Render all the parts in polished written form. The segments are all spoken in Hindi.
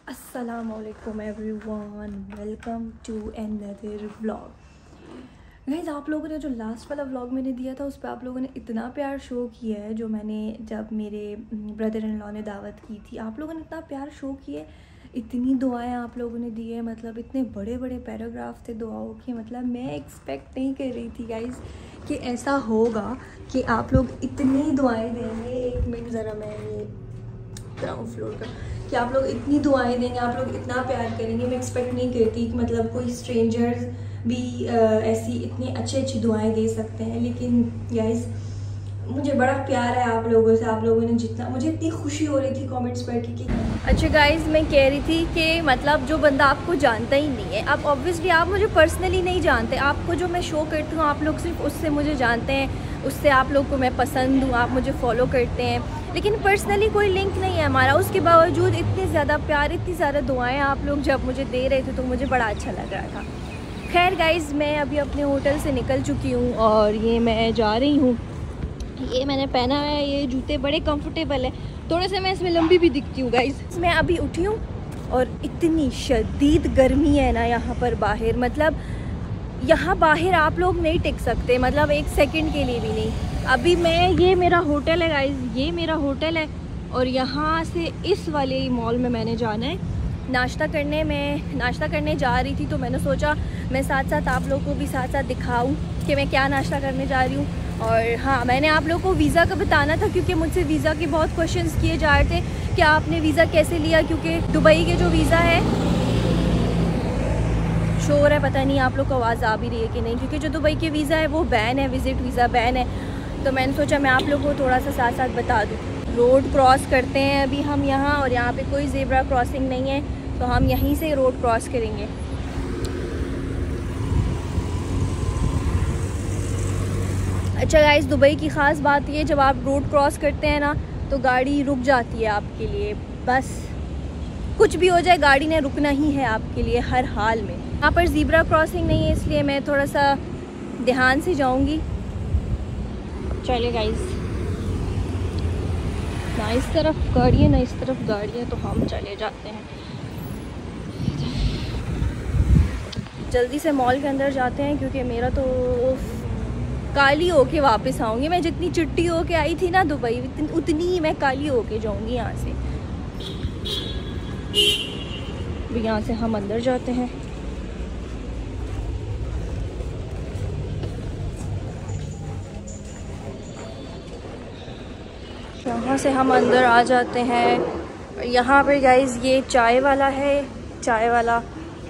अस्सलामुअलैकुम everyone, welcome to another vlog. Guys, आप लोगों ने जो लास्ट वाला व्लॉग मैंने दिया था उस पर आप लोगों ने इतना प्यार शो किया है। जो मैंने जब मेरे ब्रदर इन लॉ ने दावत की थी, आप लोगों ने इतना प्यार शो किए, इतनी दुआएं आप लोगों ने दी है। मतलब इतने बड़े बड़े पैराग्राफ थे दुआओं के। मतलब मैं एक्सपेक्ट नहीं कर रही थी गाइस कि ऐसा होगा कि आप लोग इतनी दुआएं देंगे। एक मिनट ज़रा मैं ये ग्राउंड फ्लोर का, कि आप लोग इतनी दुआएं देंगे, आप लोग इतना प्यार करेंगे। मैं एक्सपेक्ट नहीं करती कि मतलब कोई स्ट्रेंजर्स भी ऐसी इतनी अच्छी दुआएं दे सकते हैं। लेकिन गाइस, मुझे बड़ा प्यार है आप लोगों से। आप लोगों ने जितना, मुझे इतनी खुशी हो रही थी कमेंट्स पढ़ के कि अच्छा गाइस, मैं कह रही थी कि मतलब जो बंदा आपको जानता ही नहीं है, आप ऑब्वियसली आप मुझे पर्सनली नहीं जानते, आपको जो मैं शो करती हूँ आप लोग सिर्फ उससे मुझे जानते हैं, उससे आप लोग को मैं पसंद हूँ, आप मुझे फॉलो करते हैं, लेकिन पर्सनली कोई लिंक नहीं है हमारा। उसके बावजूद इतने ज़्यादा प्यार, इतनी ज़्यादा दुआएं आप लोग जब मुझे दे रहे थे तो मुझे बड़ा अच्छा लग रहा था। खैर गाइस, मैं अभी अपने होटल से निकल चुकी हूँ और ये मैं जा रही हूँ। ये मैंने पहना है, ये जूते बड़े कंफर्टेबल है, थोड़े से मैं इसमें लंबी भी दिखती हूँ गाइस। मैं अभी उठी हूँ और इतनी शदीद गर्मी है ना यहाँ पर बाहर। मतलब यहाँ बाहर आप लोग नहीं टिक सकते, मतलब एक सेकंड के लिए भी नहीं। अभी मैं, ये मेरा होटल है गाइस, ये मेरा होटल है और यहाँ से इस वाले मॉल में मैंने जाना है नाश्ता करने। मैं नाश्ता करने जा रही थी तो मैंने सोचा मैं साथ साथ आप लोग को भी साथ साथ दिखाऊं कि मैं क्या नाश्ता करने जा रही हूँ। और हाँ, मैंने आप लोगों को वीज़ा का बताना था क्योंकि मुझसे वीज़ा के बहुत क्वेश्चंस किए जा रहे थे कि आपने वीज़ा कैसे लिया, क्योंकि दुबई के जो वीज़ा है, शोर है पता नहीं आप लोग को आवाज़ आ भी रही है कि नहीं, क्योंकि जो दुबई के वीज़ा है वो बैन है, विज़िट वीज़ा बैन है। तो मैंने सोचा मैं आप लोगों को थोड़ा सा साथ साथ बता दूँ। रोड क्रॉस करते हैं अभी हम यहाँ, और यहाँ पे कोई ज़ेब्रा क्रॉसिंग नहीं है तो हम यहीं से रोड क्रॉस करेंगे। अच्छा गाइस, दुबई की ख़ास बात ये, जब आप रोड क्रॉस करते हैं ना तो गाड़ी रुक जाती है आपके लिए। बस कुछ भी हो जाए गाड़ी ने रुकना ही है आपके लिए हर हाल में। यहाँ पर ज़ीब्रा क्रॉसिंग नहीं है इसलिए मैं थोड़ा सा ध्यान से जाऊँगी। चलिए गाइस, ना इस तरफ गाड़ी है ना इस तरफ गाड़ी है, तो हम चले जाते हैं। जल्दी से मॉल के अंदर जाते हैं क्योंकि मेरा तो काली होके वापस आऊँगी। मैं जितनी चिट्टी होके आई थी ना दुबई, उतनी ही मैं काली होके जाऊँगी यहाँ से। यहाँ से हम अंदर जाते हैं। यहाँ से हम अंदर आ जाते हैं। यहाँ पर गाइस ये चाय वाला है, चाय वाला,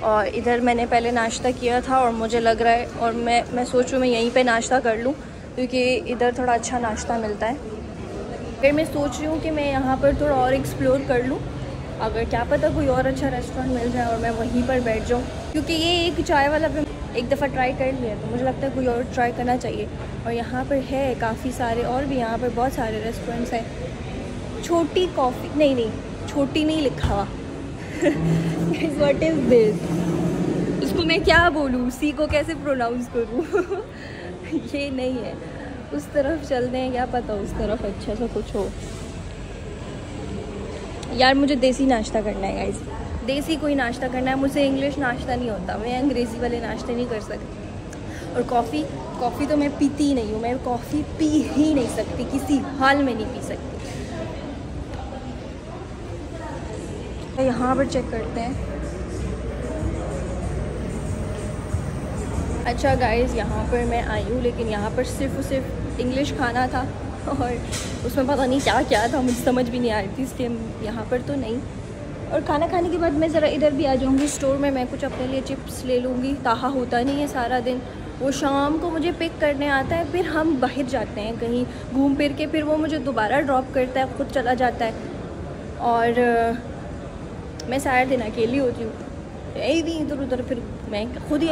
और इधर मैंने पहले नाश्ता किया था और मुझे लग रहा है, और मैं सोच रही हूँ मैं यहीं पे नाश्ता कर लूँ क्योंकि इधर थोड़ा अच्छा नाश्ता मिलता है। फिर मैं सोच रही हूँ कि मैं यहाँ पर थोड़ा और एक्सप्लोर कर लूँ, अगर क्या पता कोई और अच्छा रेस्टोरेंट मिल जाए और मैं वहीं पर बैठ जाऊँ, क्योंकि ये एक चाय वाला पे एक दफ़ा ट्राई कर लिया तो मुझे लगता है कोई और ट्राई करना चाहिए। और यहाँ पर है काफ़ी सारे और भी, यहाँ पर बहुत सारे रेस्टोरेंट्स हैं। छोटी कॉफ़ी, नहीं छोटी नहीं लिखा हुआ। व्हाट इज़ दिस, इसको मैं क्या बोलूँ, सी को कैसे प्रोनाउंस करूँ। ये नहीं है, उस तरफ चलते हैं, क्या पता उस तरफ अच्छा सा कुछ हो। यार मुझे देसी नाश्ता करना है गाइस, देसी कोई नाश्ता करना है मुझे। इंग्लिश नाश्ता नहीं होता, मैं अंग्रेज़ी वाले नाश्ते नहीं कर सकती। और कॉफ़ी तो मैं पीती ही नहीं हूँ, मैं कॉफ़ी पी ही नहीं सकती, किसी हाल में नहीं पी सकती। यहाँ पर चेक करते हैं। अच्छा गाइस, यहाँ पर मैं आई हूँ लेकिन यहाँ पर सिर्फ इंग्लिश खाना था और उसमें पता नहीं क्या क्या था, मुझे समझ भी नहीं आ रही थी, इसलिए यहाँ पर तो नहीं। और खाना खाने के बाद मैं ज़रा इधर भी आ जाऊँगी स्टोर में, मैं कुछ अपने लिए चिप्स ले लूँगी। ताहा होता नहीं है सारा दिन, वो शाम को मुझे पिक करने आता है, फिर हम बाहर जाते हैं कहीं घूम फिर के, फिर वो मुझे दोबारा ड्रॉप करता है, ख़ुद चला जाता है और मैं सारा दिन अकेली होती हूँ यही भी इधर उधर। फिर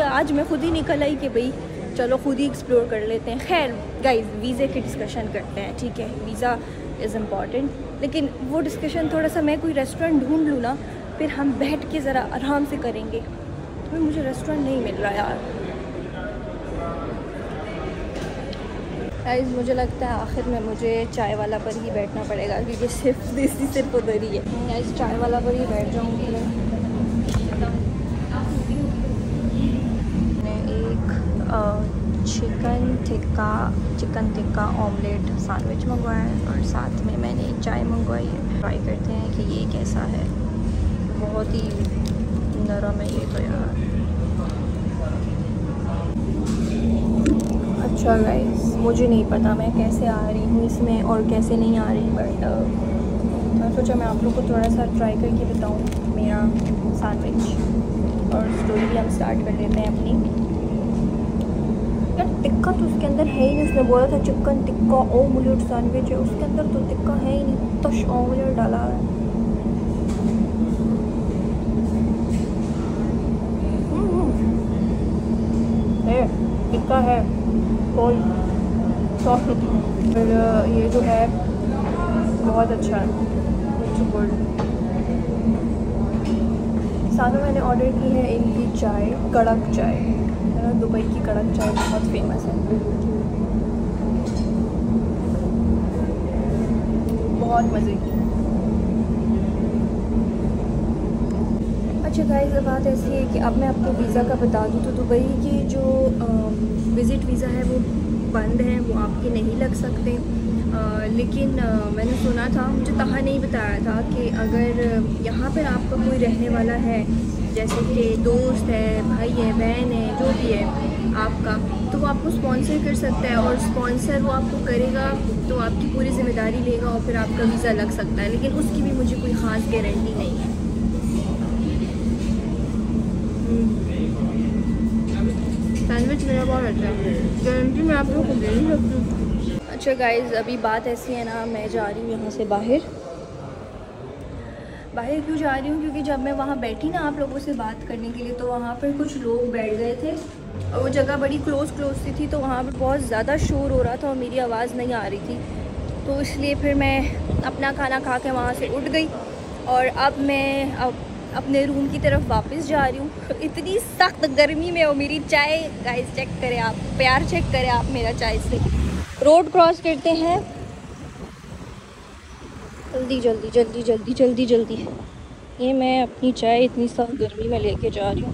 आज मैं खुद ही निकल आई कि भाई चलो खुद ही एक्सप्लोर कर लेते हैं। खैर गाइस, वीज़े की डिस्कशन करते हैं, ठीक है, वीज़ा इज़ इम्पॉर्टेंट, लेकिन वो डिस्कशन थोड़ा सा, मैं कोई रेस्टोरेंट ढूंढ लूँ ना, फिर हम बैठ के ज़रा आराम से करेंगे। तो मुझे रेस्टोरेंट नहीं मिल रहा यार। गाइस मुझे लगता है आखिर में मुझे चाय वाला पर ही बैठना पड़ेगा, क्योंकि सिर्फ उधर ही है। गाइस चाय वाला पर ही बैठ जाऊँगी मैं। एक चिकन टिक्का ऑमलेट सैंडविच मंगवाया है और साथ में मैंने चाय मंगवाई है। ट्राई करते हैं कि ये कैसा है। बहुत ही नरम है ये तो यार। अच्छा गाइस, मुझे नहीं पता मैं कैसे आ रही हूँ इसमें और कैसे नहीं आ रही, बट मैं सोचा मैं आप लोग को थोड़ा सा ट्राई करके बताऊँ मेरा सैंडविच। और स्टोरी भी हम स्टार्ट कर देते हैं अपनी। यार टिक्का तो उसके अंदर है ही नहीं। उसने बोला था चिकन टिक्का ऑमलेट सैंडविच है, उसके अंदर तो टिक्का है ही नहीं, तश ऑमलेट डाला है। टिक्का है और ये जो है बहुत अच्छा है। साथ में मैंने ऑर्डर की है इनकी चाय, कड़क चाय है ना। दुबई की कड़क चाय बहुत फेमस है, बहुत मज़े की। अच्छा गाइस, बात ऐसी है कि अब मैं आपको वीज़ा का बता दूँ तो दुबई की जो विज़िट वीज़ा है वो बंद है, वो आपके नहीं लग सकते। लेकिन मैंने सुना था, मुझे तहा नहीं बताया था कि अगर यहाँ पर आपका कोई रहने वाला है, जैसे कि दोस्त है, भाई है, बहन है, जो भी है आपका, तो वो आपको स्पॉन्सर कर सकता है। और स्पॉन्सर वो आपको करेगा तो आपकी पूरी ज़िम्मेदारी लेगा और फिर आपका वीज़ा लग सकता है। लेकिन उसकी भी मुझे कोई ख़ास गारंटी नहीं है। सैंडविच मेरा बहुत अच्छा है, गारंटी मैं आप लोगों को दे नहीं सकती। अच्छा गाइस, अभी बात ऐसी है ना, मैं जा रही हूँ यहाँ से बाहर क्यों जा रही हूँ, क्योंकि जब मैं वहाँ बैठी ना आप लोगों से बात करने के लिए, तो वहाँ पर कुछ लोग बैठ गए थे और वो जगह बड़ी क्लोज सी थी, तो वहाँ पर बहुत ज़्यादा शोर हो रहा था और मेरी आवाज़ नहीं आ रही थी। तो इसलिए फिर मैं अपना खाना खा के वहाँ से उठ गई और अब मैं अपने रूम की तरफ वापस जा रही हूँ। इतनी सख्त गर्मी में और मेरी चाय, गाइस चेक करें आप, प्यार चेक करें आप मेरा चाय से। रोड क्रॉस करते हैं, जल्दी जल्दी जल्दी जल्दी जल्दी जल्दी। ये मैं अपनी चाय इतनी सख्त गर्मी में लेके जा रही हूँ।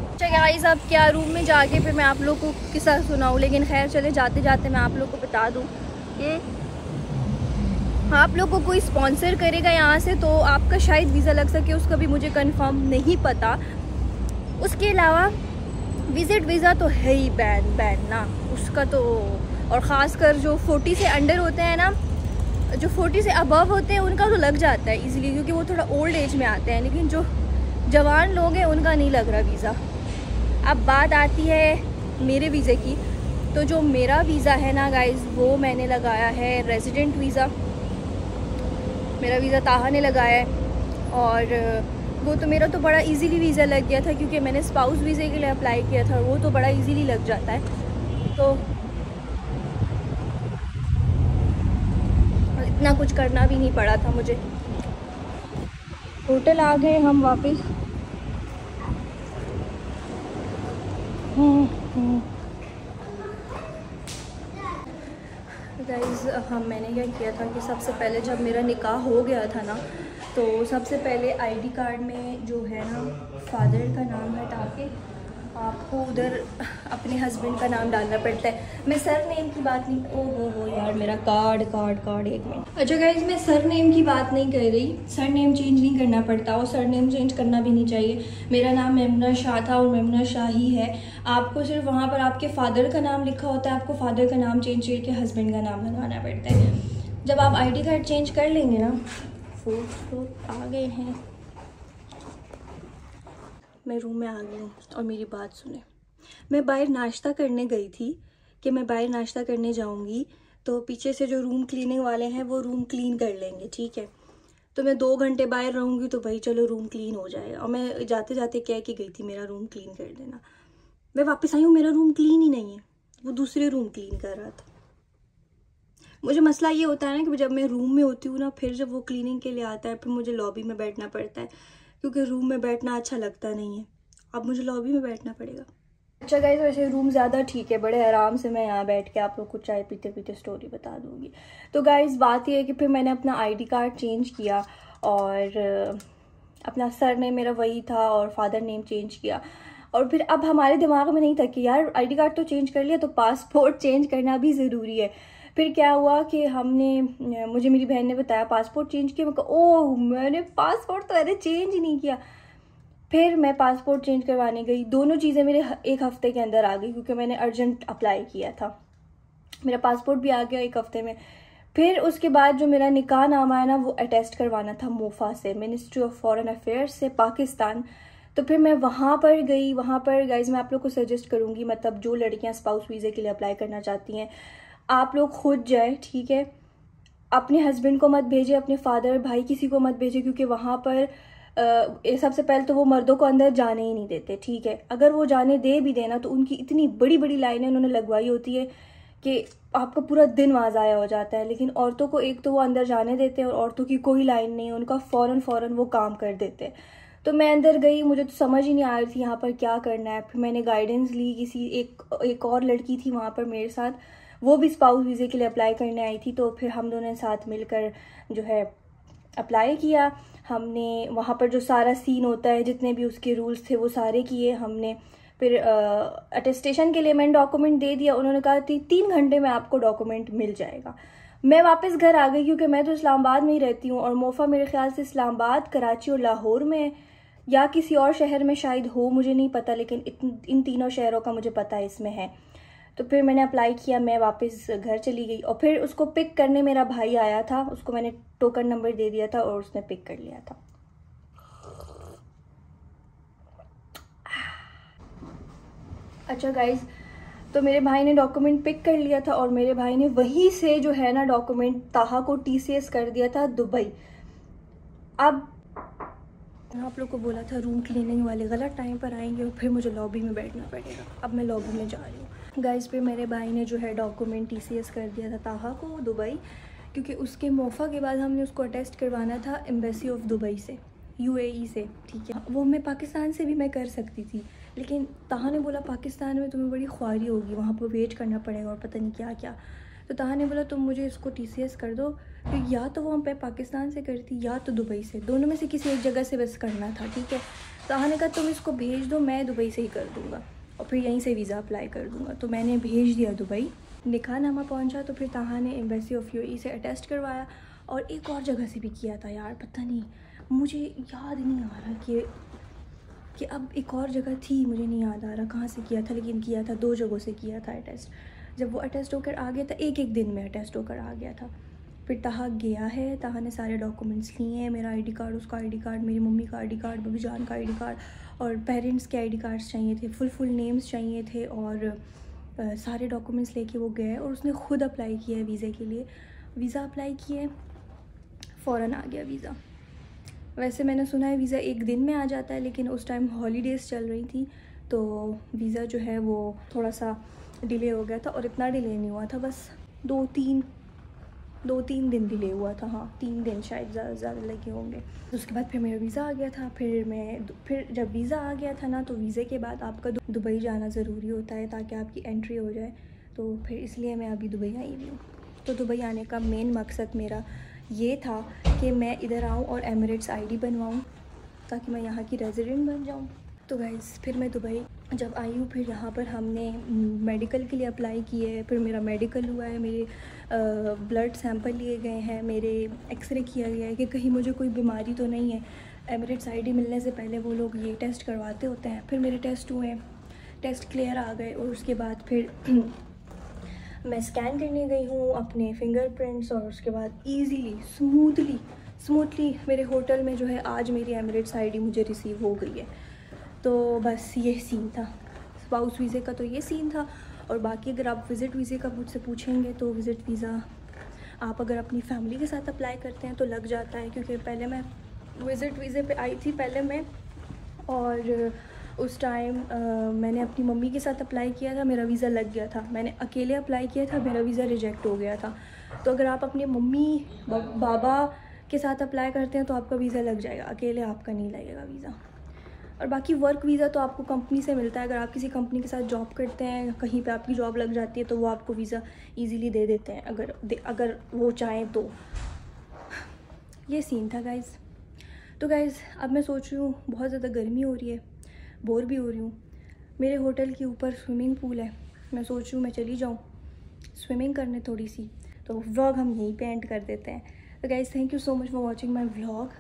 अच्छा गाइस, अब क्या रूम में जाके फिर मैं आप लोग को किस्सा सुनाऊँ, लेकिन खैर चले जाते जाते मैं आप लोग को बता दूँ कि आप लोग को कोई स्पॉन्सर करेगा यहाँ से तो आपका शायद वीज़ा लग सके, उसका भी मुझे कंफर्म नहीं पता। उसके अलावा विज़िट वीज़ा तो है ही बैन ना उसका तो। और ख़ासकर जो 40 से अंडर होते हैं ना, जो 40 से अबव होते हैं उनका तो लग जाता है इजीली, क्योंकि वो थोड़ा ओल्ड एज में आते हैं। लेकिन जो जवान लोग हैं उनका नहीं लग रहा वीज़ा। अब बात आती है मेरे वीज़े की, तो जो मेरा वीज़ा है ना गाइस, वो मैंने लगाया है रेजिडेंट वीज़ा। मेरा वीज़ा ताहा ने लगाया है और वो तो मेरा तो बड़ा इजीली वीज़ा लग गया था, क्योंकि मैंने स्पाउस वीज़े के लिए अप्लाई किया था। वो तो बड़ा इजीली लग जाता है, तो इतना कुछ करना भी नहीं पड़ा था मुझे। होटल आ गए हम वापस। गाइस, मैंने क्या किया था कि सबसे पहले जब मेरा निकाह हो गया था ना, तो सबसे पहले आईडी कार्ड में जो है ना फादर का नाम हटा के आपको उधर अपने हस्बैंड का नाम डालना पड़ता है। मैं सर नेम की बात नहीं, हो यार मेरा कार्ड 1 मिनट। अच्छा गाइज, मैं सर नेम की बात नहीं कर रही, सर नेम चेंज नहीं करना पड़ता और सर नेम चेंज करना भी नहीं चाहिए। मेरा नाम मेमना शाह था और मेमना शाह ही है। आपको सिर्फ वहाँ पर आपके फादर का नाम लिखा होता है, आपको फादर का नाम चेंज करके हस्बैंड का नाम लगवाना पड़ता है। जब आप ID कार्ड चेंज कर लेंगे ना, 4 आ गए हैं, मैं रूम में आ गई हूँ और मेरी बात सुने। मैं बाहर नाश्ता करने गई थी कि मैं बाहर नाश्ता करने जाऊँगी, तो पीछे से जो रूम क्लीनिंग वाले हैं वो रूम क्लीन कर लेंगे, ठीक है। तो मैं 2 घंटे बाहर रहूँगी तो भाई चलो रूम क्लीन हो जाएगा। और मैं जाते जाते कह के गई थी मेरा रूम क्लीन कर देना। मैं वापस आई हूँ, मेरा रूम क्लीन ही नहीं है, वो दूसरे रूम क्लीन कर रहा था। मुझे मसला ये होता है ना कि जब मैं रूम में होती हूँ ना, फिर जब वो क्लीनिंग के लिए आता है फिर मुझे लॉबी में बैठना पड़ता है, क्योंकि रूम में बैठना अच्छा लगता नहीं है। अब मुझे लॉबी में बैठना पड़ेगा। अच्छा गाइस, वैसे रूम ज़्यादा ठीक है, बड़े आराम से मैं यहाँ बैठ के आप लोग को चाय पीते पीते स्टोरी बता दूँगी। तो गाइस बात ये है कि फिर मैंने अपना आईडी कार्ड चेंज किया और अपना सर नेम मेरा वही था और फादर नेम चेंज किया। और फिर अब हमारे दिमाग में नहीं था कि यार आईडी कार्ड तो चेंज कर लिया तो पासपोर्ट चेंज करना भी ज़रूरी है। फिर क्या हुआ कि मुझे मेरी बहन ने बताया पासपोर्ट चेंज किया। मैं कहा ओह, मैंने पासपोर्ट तो अरे चेंज ही नहीं किया। फिर मैं पासपोर्ट चेंज करवाने गई, दोनों चीज़ें मेरे एक हफ़्ते के अंदर आ गई क्योंकि मैंने अर्जेंट अप्लाई किया था। मेरा पासपोर्ट भी आ गया एक हफ़्ते में। फिर उसके बाद जो मेरा निकाह नामा है ना, वो अटेस्ट करवाना था मोफा से, मिनिस्ट्री ऑफ फॉरेन अफेयर्स से पाकिस्तान। तो फिर मैं वहाँ पर गई। वहाँ पर गाइज मैं आप लोग को सजेस्ट करूँगी, मतलब जो लड़कियाँ स्पाउस वीज़े के लिए अप्लाई करना चाहती हैं, आप लोग खुद जाए, ठीक है। अपने हस्बैंड को मत भेजें, अपने फादर भाई किसी को मत भेजें, क्योंकि वहाँ पर सबसे पहले तो वो मर्दों को अंदर जाने ही नहीं देते, ठीक है। अगर वो जाने दे भी देना तो उनकी इतनी बड़ी बड़ी लाइनें उन्होंने लगवाई होती है कि आपका पूरा दिन वहाँ ज़ाया हो जाता है। लेकिन औरतों को एक तो वो अंदर जाने देते हैं और औरतों की कोई लाइन नहीं है, उनका फ़ौरन वो काम कर देते हैं। तो मैं अंदर गई, मुझे तो समझ ही नहीं आ रही थी यहाँ पर क्या करना है। फिर मैंने गाइडेंस ली, किसी एक और लड़की थी वहाँ पर मेरे साथ, वो भी स्पाउस वीज़े के लिए अप्लाई करने आई थी। तो फिर हम दोनों ने साथ मिलकर जो है अप्लाई किया। हमने वहाँ पर जो सारा सीन होता है, जितने भी उसके रूल्स थे वो सारे किए हमने। फिर अटेस्टेशन के लिए मैंने डॉक्यूमेंट दे दिया। उन्होंने कहा 3 घंटे में आपको डॉक्यूमेंट मिल जाएगा। मैं वापस घर आ गई क्योंकि मैं तो इस्लामाबाद में ही रहती हूँ और मोफा मेरे ख्याल से इस्लामाबाद, कराची और लाहौर में या किसी और शहर में शायद हो, मुझे नहीं पता, लेकिन इन तीनों शहरों का मुझे पता है इसमें है। तो फिर मैंने अप्लाई किया, मैं वापस घर चली गई और फिर उसको पिक करने मेरा भाई आया था। उसको मैंने टोकन नंबर दे दिया था और उसने पिक कर लिया था। अच्छा गाइज, तो मेरे भाई ने डॉक्यूमेंट पिक कर लिया था और मेरे भाई ने वहीं से जो है ना डॉक्यूमेंट ताहा को TCS कर दिया था दुबई। अब आप लोग को बोला था रूम क्लीनिंग वाले गलत टाइम पर आएंगे और फिर मुझे लॉबी में बैठना पड़ेगा। अब मैं लॉबी में जा रही हूँ गाइस। फिर मेरे भाई ने जो है डॉक्यूमेंट TCS कर दिया था ताहा को दुबई, क्योंकि उसके मोफा के बाद हमने उसको अटेस्ट करवाना था एम्बेसी ऑफ दुबई से, UAE से, ठीक है। वो मैं पाकिस्तान से भी मैं कर सकती थी, लेकिन ताहा ने बोला पाकिस्तान में तुम्हें बड़ी ख्वारी होगी, वहाँ पर वेट करना पड़ेगा और पता नहीं क्या क्या। तो ताहा ने बोला तुम मुझे इसको TCS कर दो। फिर या तो वो मैं पाकिस्तान से करती या तो दुबई से, दोनों में से किसी एक जगह से बस करना था, ठीक है। ताहा ने कहा तुम इसको भेज दो, मैं दुबई से ही कर दूँगा और फिर यहीं से वीज़ा अप्लाई कर दूँगा। तो मैंने भेज दिया दुबई। निकाह नामा पहुँचा तो फिर ताहा ने एम्बेसी ऑफ UAE से अटेस्ट करवाया और एक और जगह से भी किया था यार, पता नहीं, मुझे याद नहीं आ रहा कि अब एक और जगह थी, मुझे नहीं याद आ रहा कहाँ से किया था, लेकिन किया था 2 जगहों से किया था अटेस्ट। जब वो अटेस्ट होकर आ गया था, एक दिन में अटेस्ट होकर आ गया था। फिर ताहा गया है, ताहा ने सारे डॉक्यूमेंट्स लिए हैं, मेरा ID कार्ड, उसका ID कार्ड, मेरी मम्मी का ID कार्ड, बबी जान का ID कार्ड और पेरेंट्स के ID कार्ड्स चाहिए थे, फुल नेम्स चाहिए थे और सारे डॉक्यूमेंट्स लेके वो गए और उसने ख़ुद अप्लाई किया है वीज़े के लिए। वीज़ा अप्लाई किए, फ़ौरन आ गया वीज़ा। वैसे मैंने सुना है वीज़ा 1 दिन में आ जाता है, लेकिन उस टाइम हॉलीडेज़ चल रही थी तो वीज़ा जो है वो थोड़ा सा डिले हो गया था। और इतना डिले नहीं हुआ था, बस 2-3 दिन डिले हुआ था, हाँ 3 दिन शायद ज़्यादा लगे होंगे। तो उसके बाद फिर मेरा वीज़ा आ गया था। फिर जब वीज़ा आ गया था ना, तो वीज़े के बाद आपका दुबई जाना ज़रूरी होता है ताकि आपकी एंट्री हो जाए। तो फिर इसलिए मैं अभी दुबई आई हुई हूँ। तो दुबई आने का मेन मकसद मेरा ये था कि मैं इधर आऊँ और एमिरेट्स ID बनवाऊँ ताकि मैं यहाँ की रेजिडेंट बन जाऊँ। तो गाइस फिर मैं दुबई जब आई हूँ, फिर यहाँ पर हमने मेडिकल के लिए अप्लाई किए है। फिर मेरा मेडिकल हुआ है, मेरे ब्लड सैंपल लिए गए हैं, मेरे एक्सरे किया गया है कि कहीं मुझे कोई बीमारी तो नहीं है। एमिरेट्स ID मिलने से पहले वो लोग ये टेस्ट करवाते होते हैं। फिर मेरे टेस्ट हुए, टेस्ट क्लियर आ गए और उसके बाद फिर मैं स्कैन करने गई हूँ अपने फिंगरप्रिंट्स और उसके बाद ईज़िली स्मूथली मेरे होटल में जो है आज मेरी एमिरेट्स ID मुझे रिसीव हो गई है। तो बस ये सीन था स्पाउस वीज़े का, तो ये सीन था। और बाकी अगर आप विज़िट वीज़े का मुझसे पूछेंगे तो विज़िट वीज़ा आप अगर अपनी फैमिली के साथ अप्लाई करते हैं तो लग जाता है, क्योंकि पहले मैं विज़िट वीज़े पे आई थी पहले मैं, और उस टाइम मैंने अपनी मम्मी के साथ अप्लाई किया था, मेरा वीज़ा लग गया था। मैंने अकेले अप्लाई किया था, मेरा वीज़ा रिजेक्ट हो गया था। तो अगर आप अपने मम्मी बाबा के साथ अप्लाई करते हैं तो आपका वीज़ा लग जाएगा, अकेले आपका नहीं लगेगा वीज़ा। और बाकी वर्क वीज़ा तो आपको कंपनी से मिलता है। अगर आप किसी कंपनी के साथ जॉब करते हैं, कहीं पे आपकी जॉब लग जाती है, तो वो आपको वीज़ा इजीली दे देते हैं अगर वो चाहें तो। ये सीन था गाइज़। तो गाइज़ अब मैं सोच रही हूँ, बहुत ज़्यादा गर्मी हो रही है, बोर भी हो रही हूँ। मेरे होटल के ऊपर स्विमिंग पूल है, मैं सोच रही हूँ मैं चली जाऊँ स्विमिंग करने थोड़ी सी। तो व्लॉग हम यहीं पे एंड कर देते हैं। तो guys thank you so much for watching my vlog.